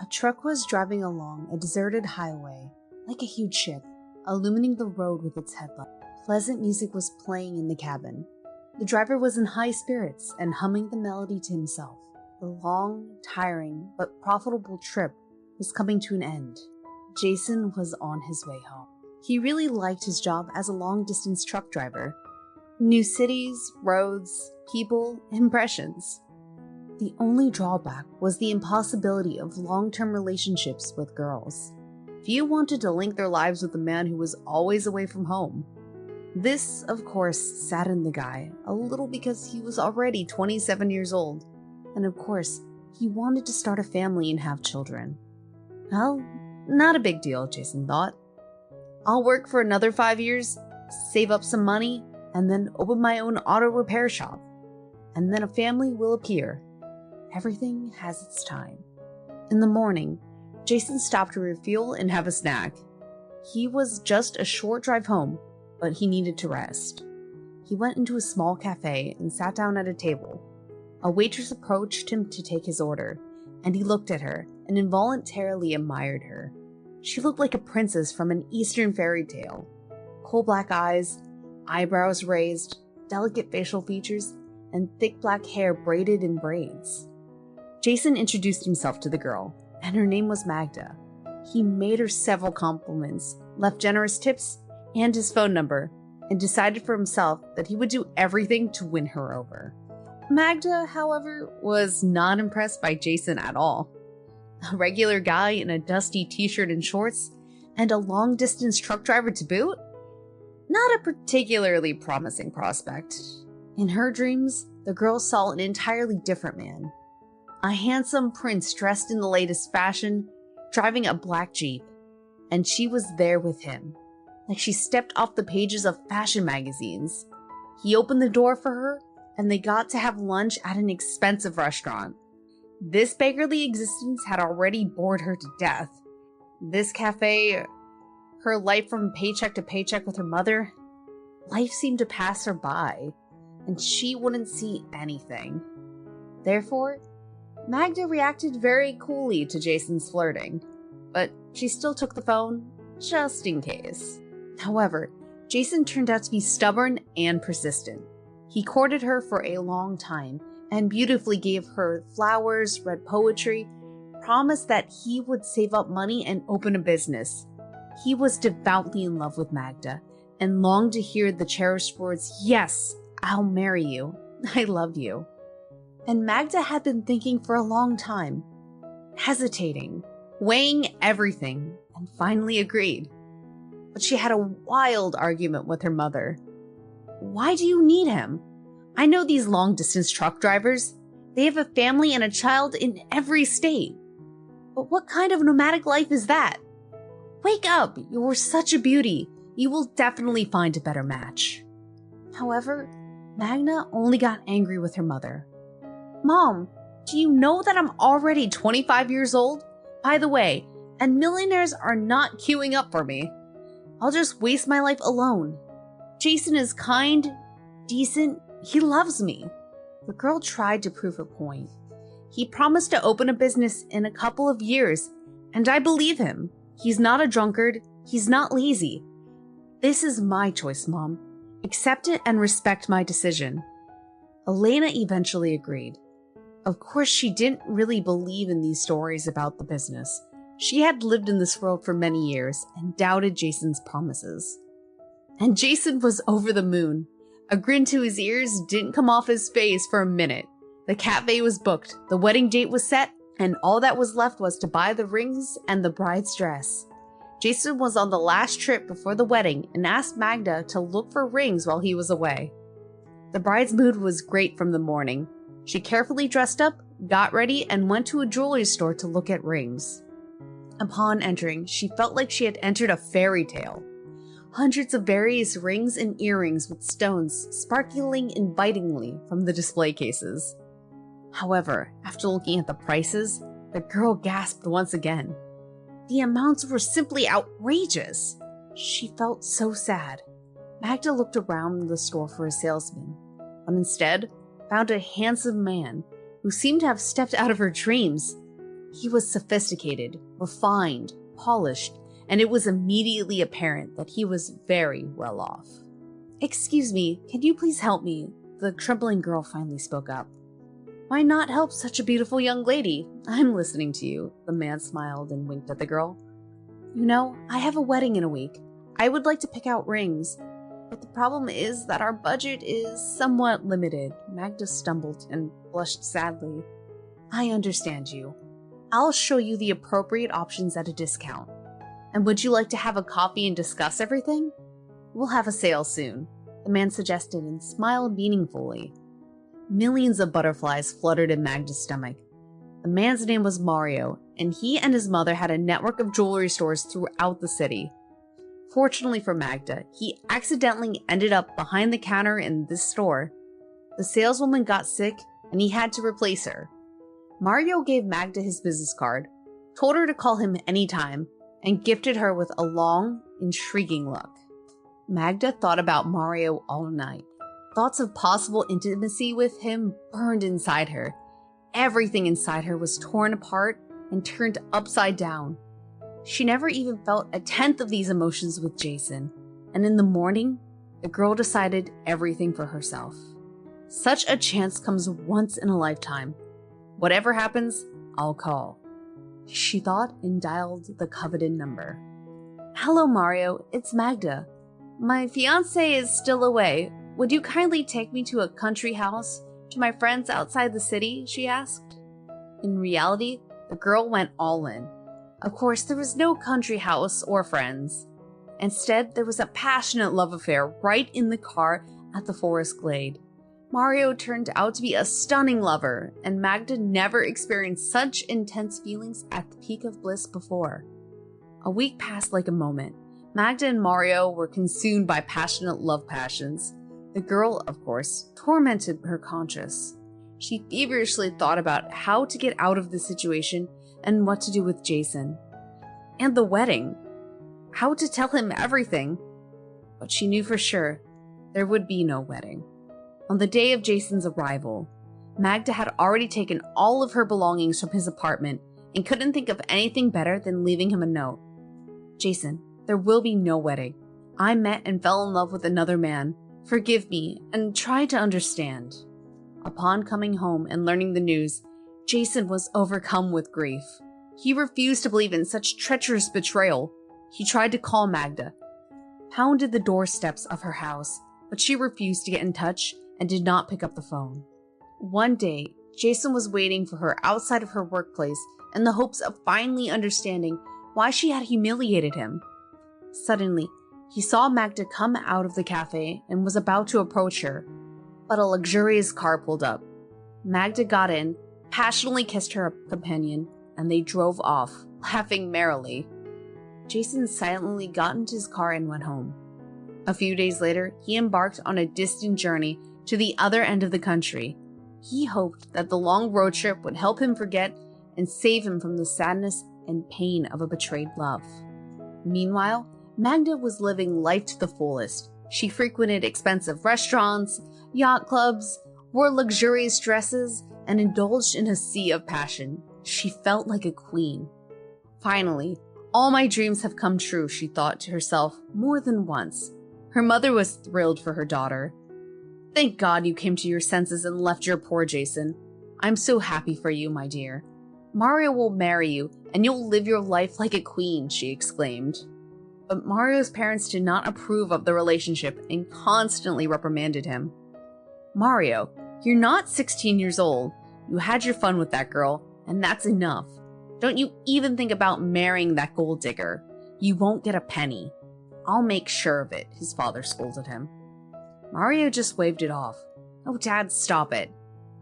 A truck was driving along a deserted highway, like a huge ship, illuminating the road with its headlight. Pleasant music was playing in the cabin. The driver was in high spirits and humming the melody to himself. The long, tiring, but profitable trip was coming to an end. Jason was on his way home. He really liked his job as a long-distance truck driver. New cities, roads, people, impressions. The only drawback was the impossibility of long-term relationships with girls. Few wanted to link their lives with a man who was always away from home. This, of course, saddened the guy a little because he was already 27 years old, and of course, he wanted to start a family and have children. Well, not a big deal, Jason thought. I'll work for another 5 years, save up some money, and then open my own auto repair shop. And then a family will appear. Everything has its time. In the morning, Jason stopped to refuel and have a snack. He was just a short drive home, but he needed to rest. He went into a small cafe and sat down at a table. A waitress approached him to take his order, and he looked at her and involuntarily admired her. She looked like a princess from an Eastern fairy tale. Coal black eyes, eyebrows raised, delicate facial features, and thick black hair braided in braids. Jason introduced himself to the girl, and her name was Magda. He made her several compliments, left generous tips, and his phone number, and decided for himself that he would do everything to win her over. Magda, however, was not impressed by Jason at all. A regular guy in a dusty t-shirt and shorts, and a long-distance truck driver to boot? Not a particularly promising prospect. In her dreams, the girl saw an entirely different man. A handsome prince dressed in the latest fashion, driving a black Jeep. And she was there with him, like she stepped off the pages of fashion magazines. He opened the door for her, and they got to have lunch at an expensive restaurant. This beggarly existence had already bored her to death. This cafe, her life from paycheck to paycheck with her mother, life seemed to pass her by, and she wouldn't see anything. Therefore, Magda reacted very coolly to Jason's flirting, but she still took the phone, just in case. However, Jason turned out to be stubborn and persistent. He courted her for a long time, and beautifully gave her flowers, read poetry, promised that he would save up money and open a business. He was devoutly in love with Magda, and longed to hear the cherished words, "Yes, I'll marry you. I love you." And Magda had been thinking for a long time, hesitating, weighing everything, and finally agreed. But she had a wild argument with her mother. "Why do you need him? I know these long-distance truck drivers. They have a family and a child in every state. But what kind of nomadic life is that? Wake up, you're such a beauty. You will definitely find a better match." However, Magda only got angry with her mother. "Mom, do you know that I'm already 25 years old? By the way, and millionaires are not queuing up for me. I'll just waste my life alone. Jason is kind, decent, he loves me." The girl tried to prove her point. "He promised to open a business in a couple of years, and I believe him. He's not a drunkard, he's not lazy. This is my choice, Mom. Accept it and respect my decision." Elena eventually agreed. Of course, she didn't really believe in these stories about the business. She had lived in this world for many years and doubted Jason's promises. And Jason was over the moon. A grin to his ears didn't come off his face for a minute. The cafe was booked, the wedding date was set, and all that was left was to buy the rings and the bride's dress. Jason was on the last trip before the wedding and asked Magda to look for rings while he was away. The bride's mood was great from the morning. She carefully dressed up, got ready, and went to a jewelry store to look at rings. Upon entering, she felt like she had entered a fairy tale. Hundreds of various rings and earrings with stones sparkling invitingly from the display cases. However, after looking at the prices, the girl gasped once again. The amounts were simply outrageous. She felt so sad. Magda looked around the store for a salesman, but instead found a handsome man who seemed to have stepped out of her dreams. He was sophisticated, refined, polished, and it was immediately apparent that he was very well off. "Excuse me, can you please help me?" the trembling girl finally spoke up. "Why not help such a beautiful young lady? I'm listening to you," the man smiled and winked at the girl. "You know, I have a wedding in a week. I would like to pick out rings, but the problem is that our budget is somewhat limited." Magda stumbled and blushed sadly. "I understand you. I'll show you the appropriate options at a discount. And would you like to have a coffee and discuss everything? We'll have a sale soon," the man suggested and smiled meaningfully. Millions of butterflies fluttered in Magda's stomach. The man's name was Mario, and he and his mother had a network of jewelry stores throughout the city. Fortunately for Magda, he accidentally ended up behind the counter in this store. The saleswoman got sick, and he had to replace her. Mario gave Magda his business card, told her to call him anytime, and gifted her with a long, intriguing look. Magda thought about Mario all night. Thoughts of possible intimacy with him burned inside her. Everything inside her was torn apart and turned upside down. She never even felt a tenth of these emotions with Jason, and in the morning, the girl decided everything for herself. Such a chance comes once in a lifetime. Whatever happens, I'll call, she thought, and dialed the coveted number. "Hello, Mario, it's Magda. My fiancé is still away. Would you kindly take me to a country house, to my friends outside the city?" she asked. In reality, the girl went all in. Of course, there was no country house or friends. Instead, there was a passionate love affair right in the car at the forest glade. Mario turned out to be a stunning lover, and Magda never experienced such intense feelings at the peak of bliss before. A week passed like a moment. Magda and Mario were consumed by passionate love passions. The girl, of course, tormented her conscience. She feverishly thought about how to get out of the situation and what to do with Jason. And the wedding. How to tell him everything. But she knew for sure there would be no wedding. On the day of Jason's arrival, Magda had already taken all of her belongings from his apartment and couldn't think of anything better than leaving him a note. "Jason, there will be no wedding. I met and fell in love with another man. Forgive me and try to understand." Upon coming home and learning the news, Jason was overcome with grief. He refused to believe in such treacherous betrayal. He tried to call Magda, pounded the doorsteps of her house, but she refused to get in touch and did not pick up the phone. One day, Jason was waiting for her outside of her workplace in the hopes of finally understanding why she had humiliated him. Suddenly, he saw Magda come out of the cafe and was about to approach her, but a luxurious car pulled up. Magda got in, passionately kissed her companion, and they drove off, laughing merrily. Jason silently got into his car and went home. A few days later, he embarked on a distant journey to the other end of the country. He hoped that the long road trip would help him forget and save him from the sadness and pain of a betrayed love. Meanwhile, Magda was living life to the fullest. She frequented expensive restaurants, yacht clubs, wore luxurious dresses, and indulged in a sea of passion. She felt like a queen. Finally, all my dreams have come true, she thought to herself more than once. Her mother was thrilled for her daughter. "Thank God you came to your senses and left your poor Jason. I'm so happy for you, my dear. Mario will marry you, and you'll live your life like a queen," she exclaimed. But Mario's parents did not approve of the relationship and constantly reprimanded him. "Mario, you're not 16 years old. You had your fun with that girl, and that's enough. Don't you even think about marrying that gold digger. You won't get a penny." "I'll make sure of it," his father scolded him. Mario just waved it off. "Oh, Dad, stop it.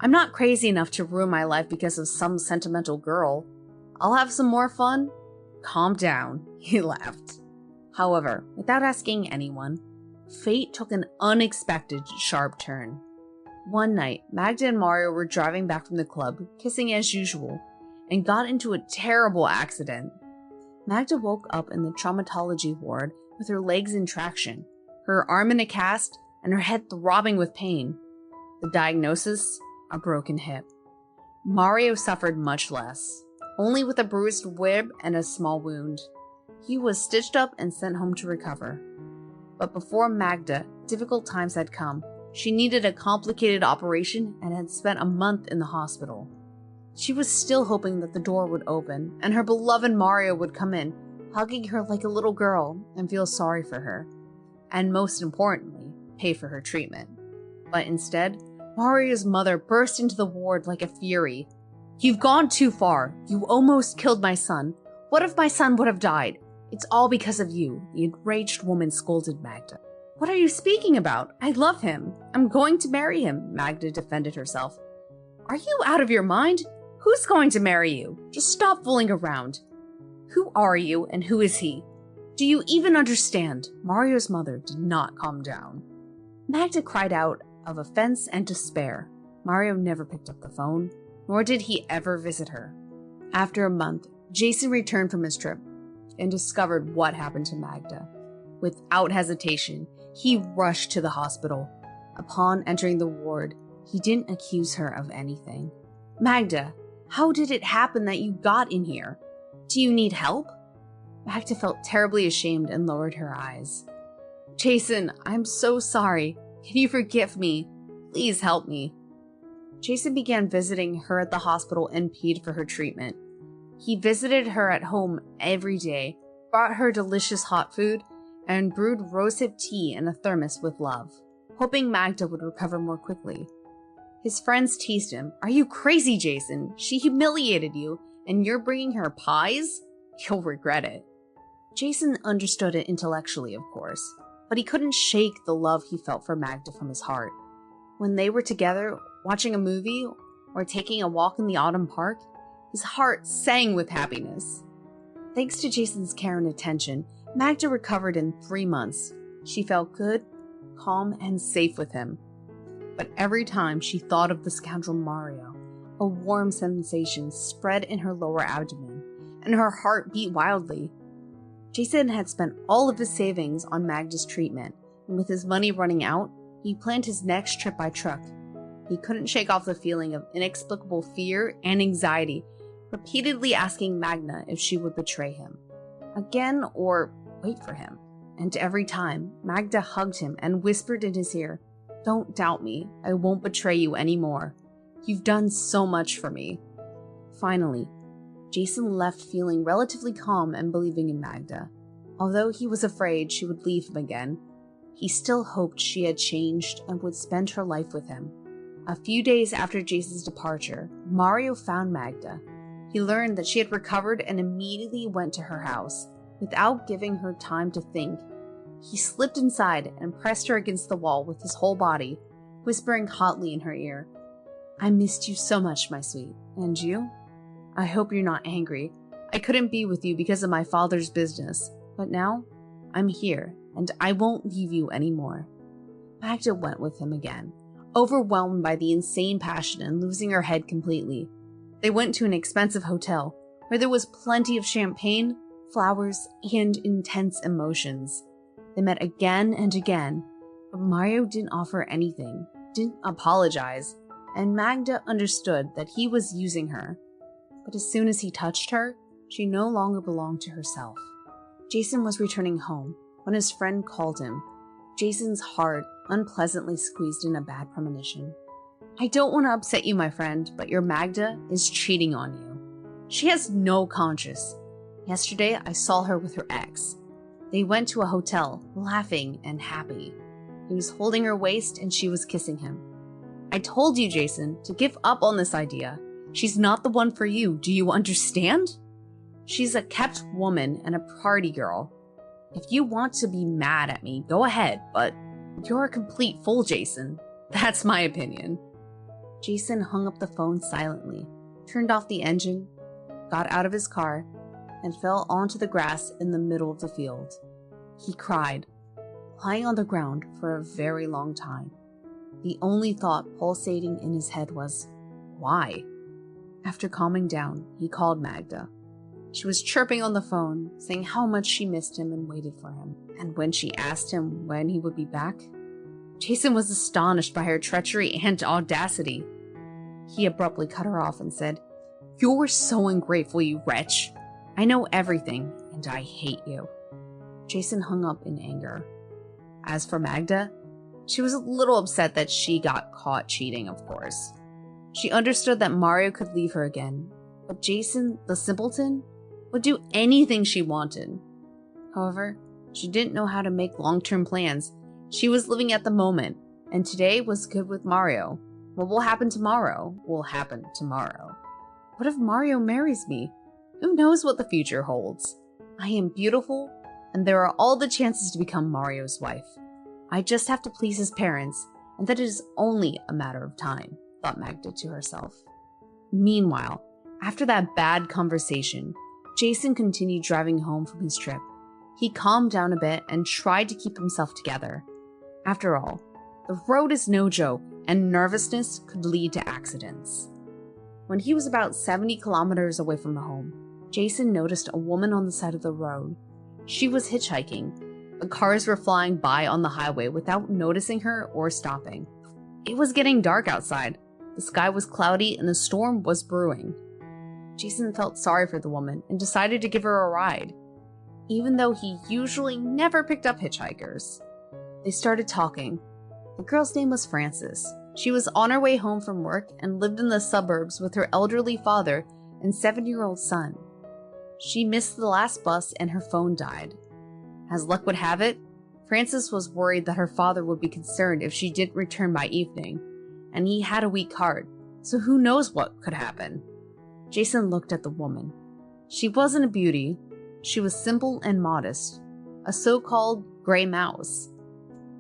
I'm not crazy enough to ruin my life because of some sentimental girl. I'll have some more fun." "Calm down," he laughed. However, without asking anyone, fate took an unexpected sharp turn. One night, Magda and Mario were driving back from the club, kissing as usual, and got into a terrible accident. Magda woke up in the traumatology ward with her legs in traction, her arm in a cast, and her head throbbing with pain. The diagnosis? A broken hip. Mario suffered much less. only with a bruised rib and a small wound. He was stitched up and sent home to recover. But before Magda, difficult times had come. She needed a complicated operation and had spent a month in the hospital. She was still hoping that the door would open and her beloved Mario would come in, hugging her like a little girl and feel sorry for her. And most importantly, pay for her treatment. But instead, Mario's mother burst into the ward like a fury. "You've gone too far. You almost killed my son. What if my son would have died? It's all because of you," the enraged woman scolded Magda. "What are you speaking about? I love him. I'm going to marry him," Magda defended herself. "Are you out of your mind? Who's going to marry you? Just stop fooling around. Who are you and who is he? Do you even understand?" Mario's mother did not calm down. Magda cried out of offense and despair. Mario never picked up the phone, nor did he ever visit her. After a month, Jason returned from his trip and discovered what happened to Magda. Without hesitation, he rushed to the hospital. Upon entering the ward, he didn't accuse her of anything. "Magda, how did it happen that you got in here? Do you need help?" Magda felt terribly ashamed and lowered her eyes. "Jason, I'm so sorry. Can you forgive me? Please help me." Jason began visiting her at the hospital and paid for her treatment. He visited her at home every day, brought her delicious hot food, and brewed rosehip tea in a thermos with love, hoping Magda would recover more quickly. His friends teased him. "Are you crazy, Jason? She humiliated you, and you're bringing her pies? You'll regret it." Jason understood it intellectually, of course, but he couldn't shake the love he felt for Magda from his heart. When they were together, watching a movie or taking a walk in the autumn park, his heart sang with happiness. Thanks to Jason's care and attention, Magda recovered in 3 months. She felt good, calm, and safe with him. But every time she thought of the scoundrel Mario, a warm sensation spread in her lower abdomen, and her heart beat wildly. Jason had spent all of his savings on Magda's treatment, and with his money running out, he planned his next trip by truck. He couldn't shake off the feeling of inexplicable fear and anxiety, repeatedly asking Magda if she would betray him again or wait for him. And every time, Magda hugged him and whispered in his ear, "Don't doubt me. I won't betray you anymore. You've done so much for me." Finally, Jason left feeling relatively calm and believing in Magda. Although he was afraid she would leave him again, he still hoped she had changed and would spend her life with him. A few days after Jason's departure, Mario found Magda. He learned that she had recovered and immediately went to her house. Without giving her time to think, he slipped inside and pressed her against the wall with his whole body, whispering hotly in her ear, "I missed you so much, my sweet. And you? I hope you're not angry. I couldn't be with you because of my father's business, but now I'm here, and I won't leave you anymore." Magda went with him again, overwhelmed by the insane passion and losing her head completely. They went to an expensive hotel, where there was plenty of champagne, flowers, and intense emotions. They met again and again, but Mario didn't offer anything, didn't apologize, and Magda understood that he was using her. But as soon as he touched her, she no longer belonged to herself. Jason was returning home when his friend called him. Jason's heart unpleasantly squeezed in a bad premonition. "I don't want to upset you, my friend, but your Magda is cheating on you. She has no conscience. Yesterday, I saw her with her ex. They went to a hotel, laughing and happy. He was holding her waist and she was kissing him. I told you, Jason, to give up on this idea. She's not the one for you. Do you understand? She's a kept woman and a party girl. If you want to be mad at me, go ahead, but you're a complete fool, Jason. That's my opinion." Jason hung up the phone silently, turned off the engine, got out of his car, and fell onto the grass in the middle of the field. He cried, lying on the ground for a very long time. The only thought pulsating in his head was, why? After calming down, he called Magda. She was chirping on the phone, saying how much she missed him and waited for him. And when she asked him when he would be back, Jason was astonished by her treachery and audacity. He abruptly cut her off and said, You're so ungrateful, you wretch. I know everything, and I hate you. Jason hung up in anger. As for Magda, she was a little upset that she got caught cheating, of course. She understood that Mario could leave her again, but Jason, the simpleton, would do anything she wanted. However, she didn't know how to make long-term plans. She was living at the moment, and today was good with Mario. What will happen tomorrow will happen tomorrow. What if Mario marries me? Who knows what the future holds? I am beautiful, and there are all the chances to become Mario's wife. I just have to please his parents, and that it is only a matter of time, thought Magda to herself. Meanwhile, after that bad conversation, Jason continued driving home from his trip. He calmed down a bit and tried to keep himself together. After all, the road is no joke, and nervousness could lead to accidents. When he was about 70 kilometers away from home, Jason noticed a woman on the side of the road. She was hitchhiking. The cars were flying by on the highway without noticing her or stopping. It was getting dark outside. The sky was cloudy and a storm was brewing. Jason felt sorry for the woman and decided to give her a ride, even though he usually never picked up hitchhikers. They started talking. The girl's name was Frances. She was on her way home from work and lived in the suburbs with her elderly father and 7-year-old son. She missed the last bus and her phone died. As luck would have it, Frances was worried that her father would be concerned if she didn't return by evening, and he had a weak heart, so who knows what could happen. Jason looked at the woman. She wasn't a beauty. She was simple and modest, a so-called gray mouse.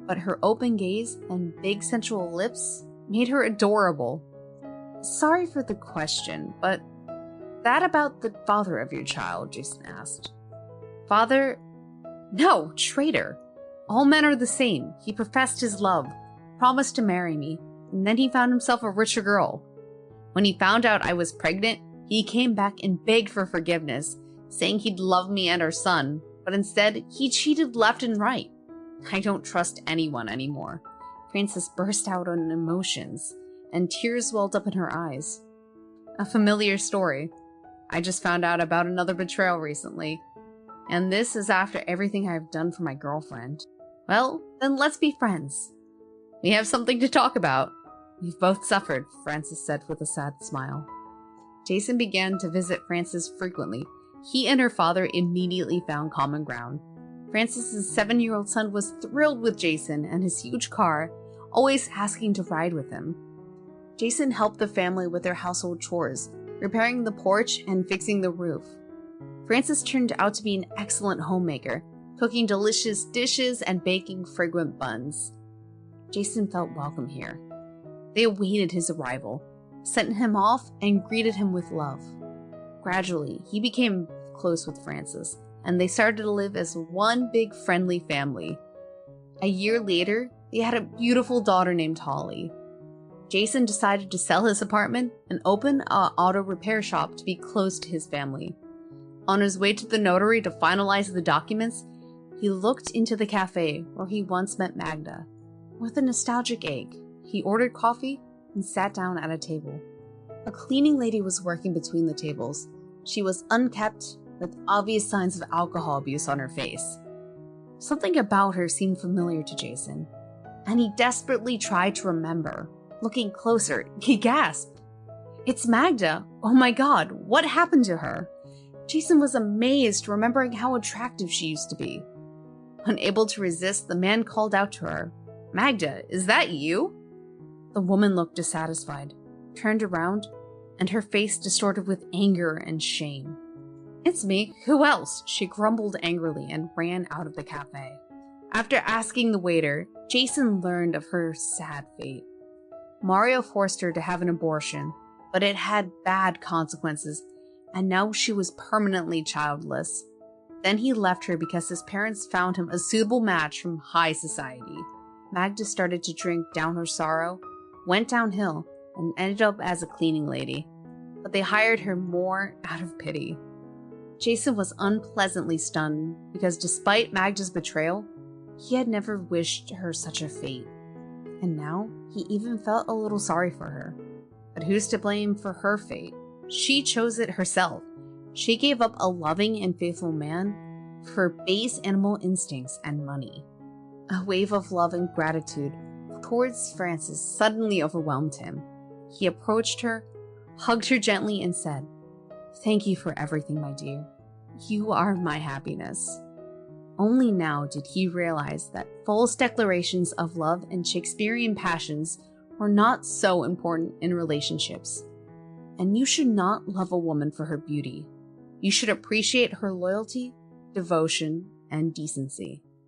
But her open gaze and big sensual lips made her adorable. Sorry for the question, but that about the father of your child, Jason asked. Father? No, traitor. All men are the same. He professed his love, promised to marry me, and then he found himself a richer girl. When he found out I was pregnant, he came back and begged for forgiveness, saying he'd love me and our son, but instead, he cheated left and right. I don't trust anyone anymore. Frances burst out on emotions, and tears welled up in her eyes. A familiar story. I just found out about another betrayal recently, and this is after everything I've done for my girlfriend. Well, then let's be friends. We have something to talk about. We've both suffered, Frances said with a sad smile. Jason began to visit Frances frequently. He and her father immediately found common ground. Frances' 7-year-old son was thrilled with Jason and his huge car, always asking to ride with him. Jason helped the family with their household chores, repairing the porch and fixing the roof. Frances turned out to be an excellent homemaker, cooking delicious dishes and baking fragrant buns. Jason felt welcome here. They awaited his arrival, sent him off, and greeted him with love. Gradually, he became close with Frances, and they started to live as one big friendly family. A year later, they had a beautiful daughter named Holly. Jason decided to sell his apartment and open an auto repair shop to be close to his family. On his way to the notary to finalize the documents, he looked into the cafe where he once met Magda. With a nostalgic ache, he ordered coffee and sat down at a table. A cleaning lady was working between the tables. She was unkempt, with obvious signs of alcohol abuse on her face. Something about her seemed familiar to Jason, and he desperately tried to remember. Looking closer, he gasped. It's Magda! Oh my god, what happened to her? Jason was amazed, remembering how attractive she used to be. Unable to resist, the man called out to her, Magda, is that you? The woman looked dissatisfied, turned around, and her face distorted with anger and shame. It's me, who else? She grumbled angrily and ran out of the cafe. After asking the waiter, Jason learned of her sad fate. Mario forced her to have an abortion, but it had bad consequences, and now she was permanently childless. Then he left her because his parents found him a suitable match from high society. Magda started to drink down her sorrow, went downhill, and ended up as a cleaning lady, but they hired her more out of pity. Jason was unpleasantly stunned because despite Magda's betrayal, he had never wished her such a fate. And now, he even felt a little sorry for her. But who's to blame for her fate? She chose it herself. She gave up a loving and faithful man for base animal instincts and money. A wave of love and gratitude towards Frances suddenly overwhelmed him. He approached her, hugged her gently, and said, "Thank you for everything, my dear. You are my happiness." Only now did he realize that false declarations of love and Shakespearean passions were not so important in relationships. And you should not love a woman for her beauty. You should appreciate her loyalty, devotion, and decency.